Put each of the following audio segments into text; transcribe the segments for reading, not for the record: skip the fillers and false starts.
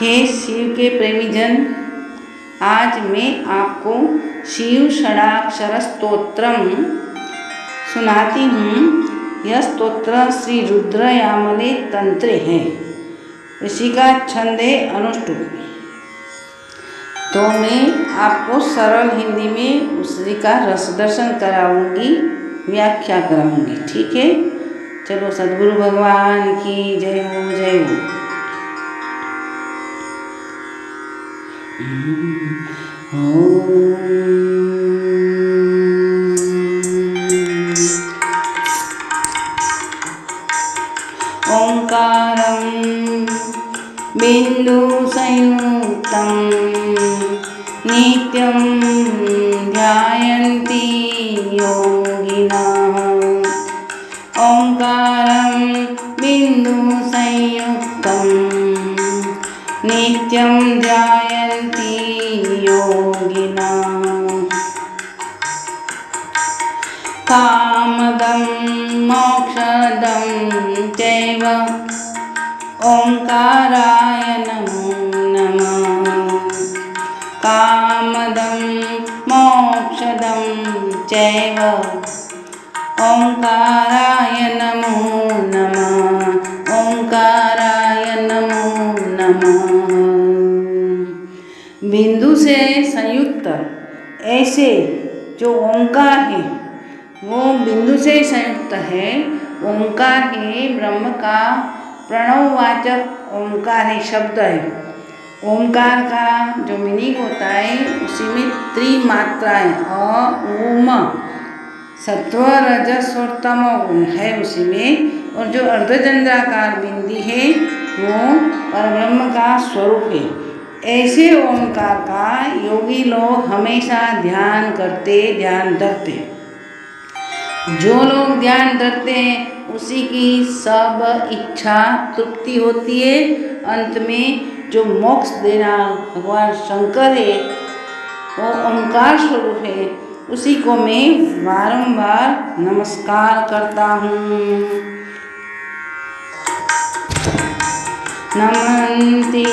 हे शिव के प्रेमीजन, आज मैं आपको शिव षडाक्षर स्तोत्रम सुनाती हूँ। यह स्तोत्र श्री रुद्रयामले तंत्रे है। इसी का छंद है अनुष्टुप। तो मैं आपको सरल हिंदी में उसी का रस दर्शन कराऊंगी, व्याख्या कराऊंगी। ठीक है, चलो सद्गुरु भगवान की जय हो, जय हो। ओंकारं बिंदु संयुक्तं नित्यं ध्यायन्ति योगिनः। ओंकारं बिंदु संयुक्तं नित्यं ध्यायन्ति योगिनः। कामदं मोक्षदं चैव ओंकाराय नमो नमः। कामदं मोक्षदं चैव ओंकाराय नमो नमः। ओंकाराय नमो नमः। बिंदु से संयुक्त ऐसे जो ओंकार है, वो बिंदु से संयुक्त है। ओंकार है ब्रह्म का प्रणववाचक ओंकार है, शब्द है। ओंकार का जो मीनिंग होता है उसी में त्रिमात्राएं अ उ म, सत्व रजस और तम गुण है उसी में। और जो अर्धचंद्राकार बिंदी है वो परब्रह्म का स्वरूप है। ऐसे ओंकार का योगी लोग हमेशा ध्यान करते, ध्यान धरते। जो लोग ध्यान धरते हैं उसी की सब इच्छा तृप्ति होती है। अंत में जो मोक्ष देना भगवान शंकर है, वो ओंकार स्वरूप है, उसी को मैं बारंबार नमस्कार करता हूँ। नमन्ति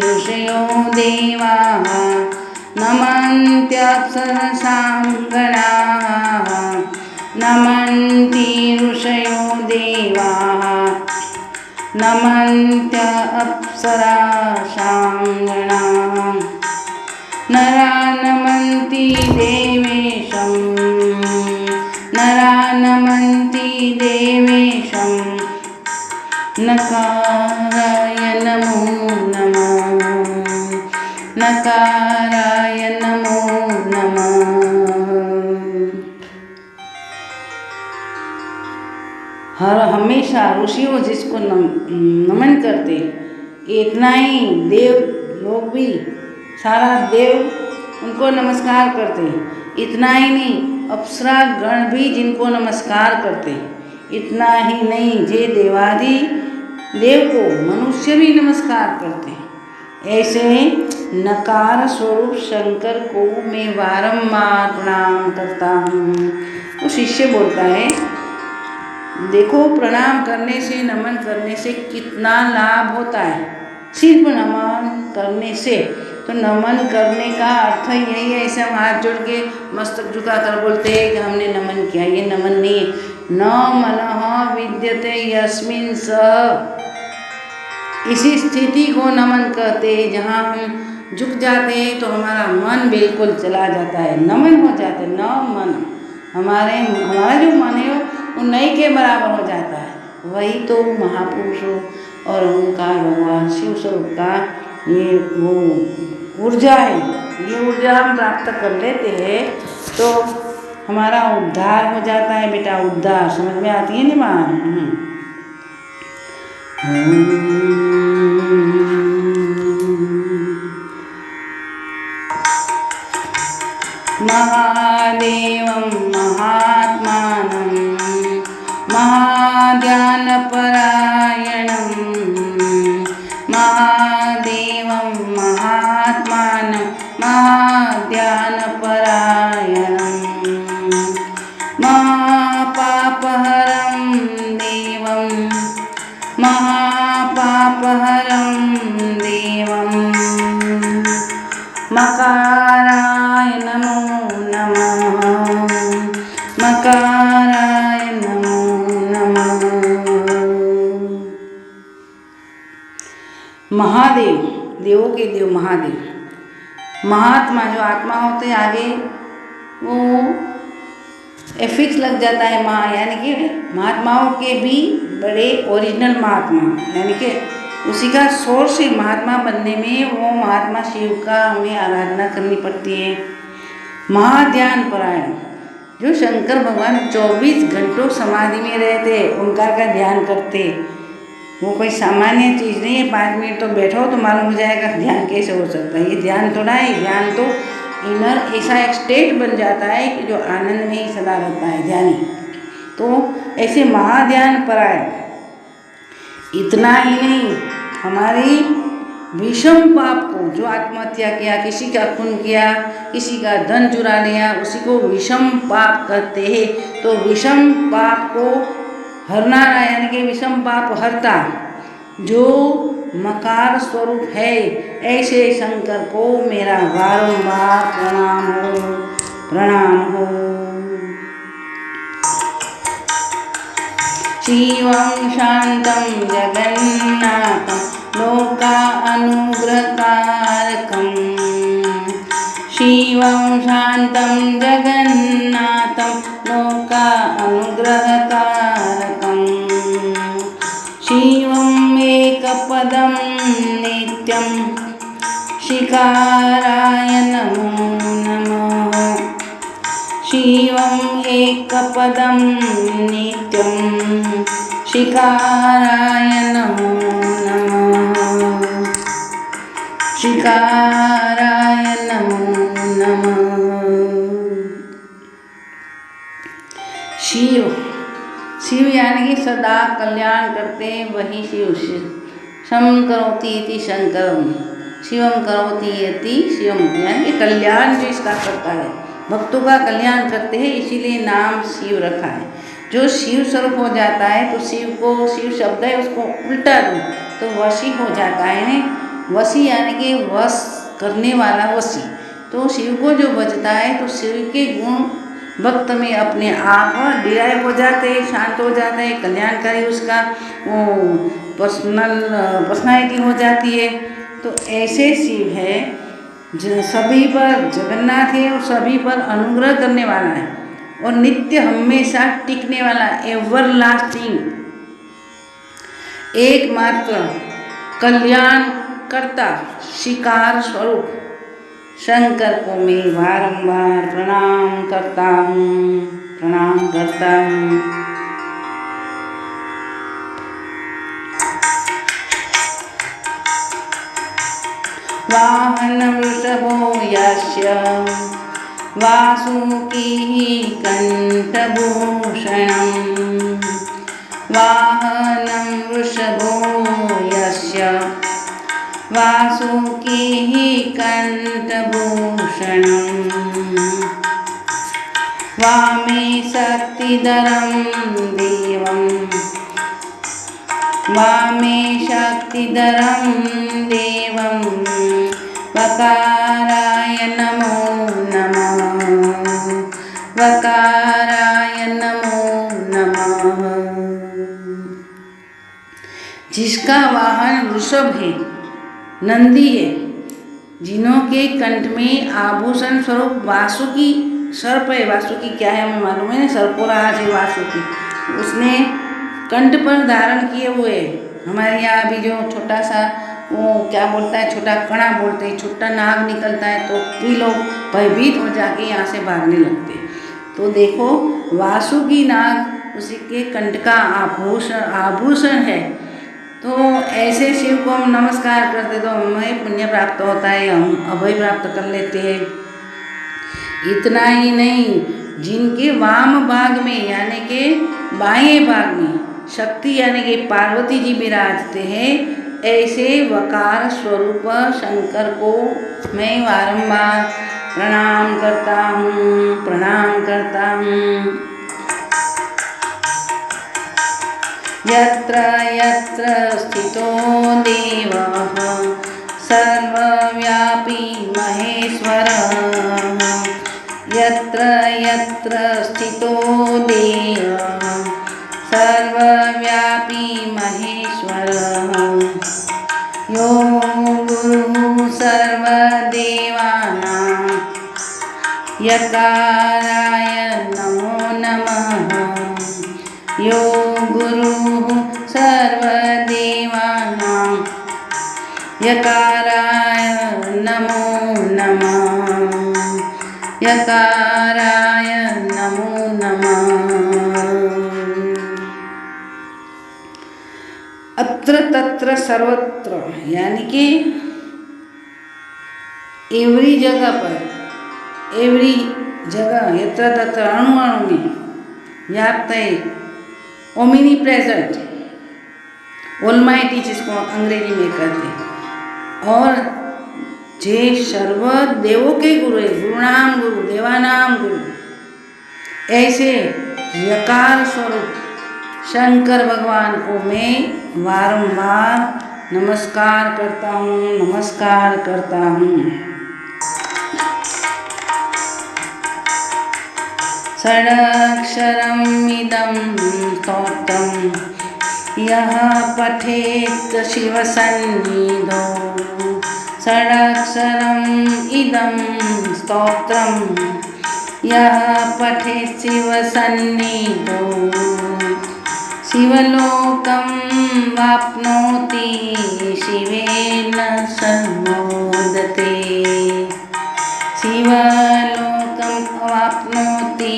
ऋषयो देवाः, नमन्त्यप्सरसां गणाः। नमन्ति ऋषयो देवाः, नमन्त्य अप्सरासां गणाः। नरा नमन्ति देवेशं, नरा नमन्ति देवेशं। नकाराय नमो नमः, नकाराय नमो नमः। हर हमेशा ऋषियों जिसको नमन करते, इतना ही देव लोग भी, सारा देव उनको नमस्कार करते। इतना ही नहीं, अप्सरा गण भी जिनको नमस्कार करते। इतना ही नहीं, जे देवादि देव को मनुष्य भी नमस्कार करते। ऐसे नकार स्वरूप शंकर को मैं बारंबार प्रणाम करता हूँ। वो शिष्य बोलता है, देखो प्रणाम करने से, नमन करने से कितना लाभ होता है। सिर्फ नमन करने से, तो नमन करने का अर्थ यही है, ऐसे हम हाथ जोड़ के मस्तक झुका कर बोलते हैं कि हमने नमन किया। ये नमन नहीं है। न मनः विद्यते यस्मिन् सः, इसी स्थिति को नमन कहते हैं जहाँ हम झुक जाते हैं तो हमारा मन बिल्कुल चला जाता है, नमन हो जाता है। न मन, हमारा जो मन है वो नहीं के बराबर हो जाता है। वही तो महापुरुषों और ओंकार भगवान शिव स्वरूप का ये वो ऊर्जा है। ये ऊर्जा हम प्राप्त कर लेते हैं तो हमारा उद्धार हो जाता है। बेटा उद्धार समझ में आती है ना माँ? महादेवं महात्मानं महाध्यानपरायणं, महादेवं महात्मानं महाध्यानपरायणं, महापापहरं देवं, महापापहरं देवं। महादेव, देवों के देव महादेव, महात्मा जो आत्मा होते हैं आगे वो एफिक्स लग जाता है महा, यानी कि महात्माओं के भी बड़े ओरिजिनल महात्मा, यानी कि उसी का सोर्स है महात्मा बनने में। वो महात्मा शिव का हमें आराधना करनी पड़ती है। महाध्यान परायण, जो शंकर भगवान 24 घंटों समाधि में रहते, ओंकार का ध्यान करते, वो कोई सामान्य चीज़ नहीं है। 5 मिनट तो बैठो तो मालूम हो जाएगा ध्यान कैसे हो सकता है। ये ध्यान थोड़ा है, ध्यान तो इनर ऐसा एक स्टेट बन जाता है कि जो आनंद में ही सदा रहता है ध्यानी। तो ऐसे महाध्यान परायण, इतना ही नहीं, हमारी विषम पाप को, जो आत्महत्या किया, किसी का खून किया, किसी का धन चुरा लिया, उसी को विषम पाप कहते हैं। तो विषम पाप को हरना, यानी कि विषम पाप हरता जो मकार स्वरूप है, ऐसे शंकर को मेरा बारंबार प्रणाम हो, प्रणाम हो। शिवं शांतं जगन्नाथं लोका अनुग्रहकारकं, शिवं शांतं जगन्नाथं लोका अनुग्रहकारकं, शिवम् एकपदं नित्यं शिकाराय नमो नमः, शिवम् एकपदं नित्यं शिकाराय नमो नमः, शिकाराय नमो नमः। शिव, शिव यानी कि सदा कल्याण करते वही शिव। शम करोति इति शंकरम, शिवम करोति इति शिवम, यानी कि कल्याण जो इसका करता है, भक्तों का कल्याण करते हैं, इसीलिए नाम शिव रखा है। जो शिव स्वरूप हो जाता है तो शिव को, शिव शब्द है उसको उल्टा दो तो वशी हो जाता है ना। वशी यानी कि वश करने वाला वशी। तो शिव को जो बजता है तो शिव के गुण भक्त में अपने आप डिराइव हो जाते हैं, शांत हो जाते हैं, कल्याणकारी उसका वो पर्सनालिटी हो जाती है। तो ऐसे शिव है जो सभी पर जगन्नाथ है और सभी पर अनुग्रह करने वाला है और नित्य हमेशा टिकने वाला, एवर लास्टिंग, एकमात्र कल्याण करता शिकार स्वरूप शंकर को मैं बारंबार प्रणाम करता हूँ, प्रणाम करता हूँ। वाहनं वृषभो यस्य वासुकिः कंठभूषणं, वाहनं वृषभो यस्य वासुकिः कंठभूषणं, वामे शक्तिधरं देवं, वामे शक्तिधरं देवं वकाराय नमो नमः, वकाराय नमो नमः। जिसका वाहन वृषभ है, नंदी है, जिन्हों के कंठ में आभूषण स्वरूप वासुकी सर्प है। वासुकी क्या है हमें मालूम है ना, सर्पोराज है वासुकी। उसने कंठ पर धारण किए हुए, हमारे यहाँ अभी जो छोटा सा वो क्या बोलता है, छोटा कणा बोलते हैं, छोटा नाग निकलता है तो भी लोग भयभीत हो जाके यहाँ से भागने लगते हैं। तो देखो वासुकी नाग उसी के कंठ का आभूषण है। तो ऐसे शिव को हम नमस्कार करते तो हमें पुण्य प्राप्त होता है, हम अभय प्राप्त कर लेते हैं। इतना ही नहीं, जिनके वाम भाग में यानी कि बाएं भाग में शक्ति यानी कि पार्वती जी विराजते हैं, ऐसे वकार स्वरूप शंकर को मैं बारंबार प्रणाम करता हूँ, प्रणाम करता हूँ। यत्र यत्र स्थितो देवः सर्वव्यापी महेश्वरः, यत्र यत्र स्थितो देवः सर्वव्यापी महेश्वरः, यो गुरुः सर्वदेवानां यकाराय नमो नमः। यो गुरुः सर्वदेवानां यकाराय नमो नमः। यकाराय नमो नमः। अत्र तत्र सर्वत्र यानी कि एवरी जगह पर, एवरी जगह, यत्र तत्र, अणु अणु में व्याप्त है, ओमिनी प्रेजेंट, ऑलमाइटी जिसको अंग्रेजी में कहते हैं। और जे सर्व देवों के गुरु है, गुरुनाम गुरु, देवानाम गुरु, ऐसे यकार स्वरूप शंकर भगवान को मैं बारंबार नमस्कार करता हूँ, नमस्कार करता हूँ। षडक्षरम् इदं स्तोत्रं यः पठेत् शिवसन्निधौ। षडक्षरम् इदं स्तोत्रं यः पठेत् शिवसन्निधौ शिवलोकं वाप्नोति शिवेन सम्मोदते। शिवलोकम् अवाप्नोति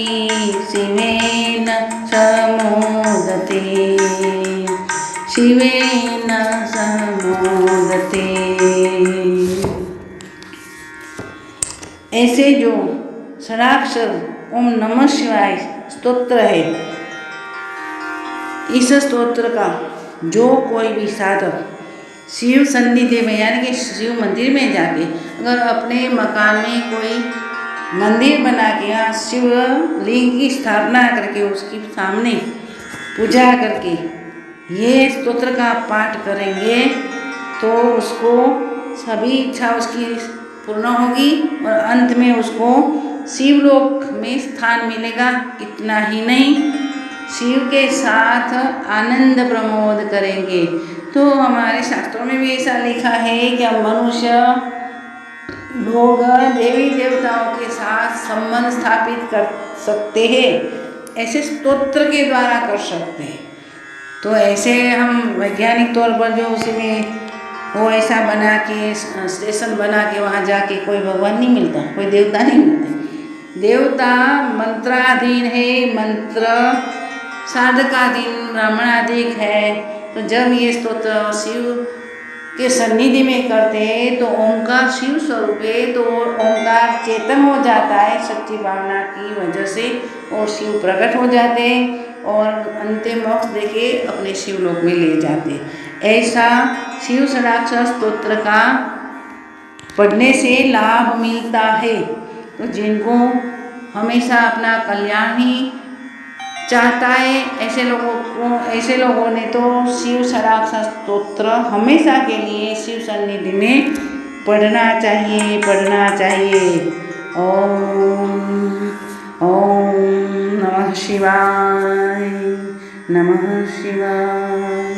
शिवेन सम्मोदते। शिवेन सम्मोदते। ऐसे जो षडाक्षर ओम नमः शिवाय स्तोत्र है, इस स्तोत्र का जो कोई भी साधक शिव सन्निधि में यानी कि शिव मंदिर में जाके, अगर अपने मकान में कोई मंदिर बना के यहाँ शिव लिंग की स्थापना करके उसके सामने पूजा करके ये स्तोत्र का पाठ करेंगे तो उसको सभी इच्छा उसकी पूर्ण होगी और अंत में उसको शिवलोक में स्थान मिलेगा। इतना ही नहीं, शिव के साथ आनंद प्रमोद करेंगे। तो हमारे शास्त्रों में भी ऐसा लिखा है कि हम मनुष्य लोग देवी देवताओं के साथ संबंध स्थापित कर सकते हैं, ऐसे स्तोत्र के द्वारा कर सकते हैं। तो ऐसे हम वैज्ञानिक तौर पर जो उसमें वो ऐसा बना के स्टेशन बना के वहाँ जाके कोई भगवान नहीं मिलता, कोई देवता नहीं मिलते। देवता मंत्राधीन है, मंत्र साधकाधीन ब्राह्मणाधिक है। तो जब ये स्तोत्र शिव के सन्निधि में करते हैं तो ओंकार शिव स्वरूप है, तो ओंकार चेतन हो जाता है सच्ची भावना की वजह से, और शिव प्रकट हो जाते हैं और अंतिम मोक्ष देके अपने शिवलोक में ले जाते। ऐसा शिव षडाक्षर स्तोत्र का पढ़ने से लाभ मिलता है। तो जिनको हमेशा अपना कल्याण ही चाहता है, ऐसे लोगों ने तो शिव षडाक्षर स्तोत्र हमेशा के लिए शिव सन्निधि में पढ़ना चाहिए। ओम नमः शिवाय, नमः शिवाय।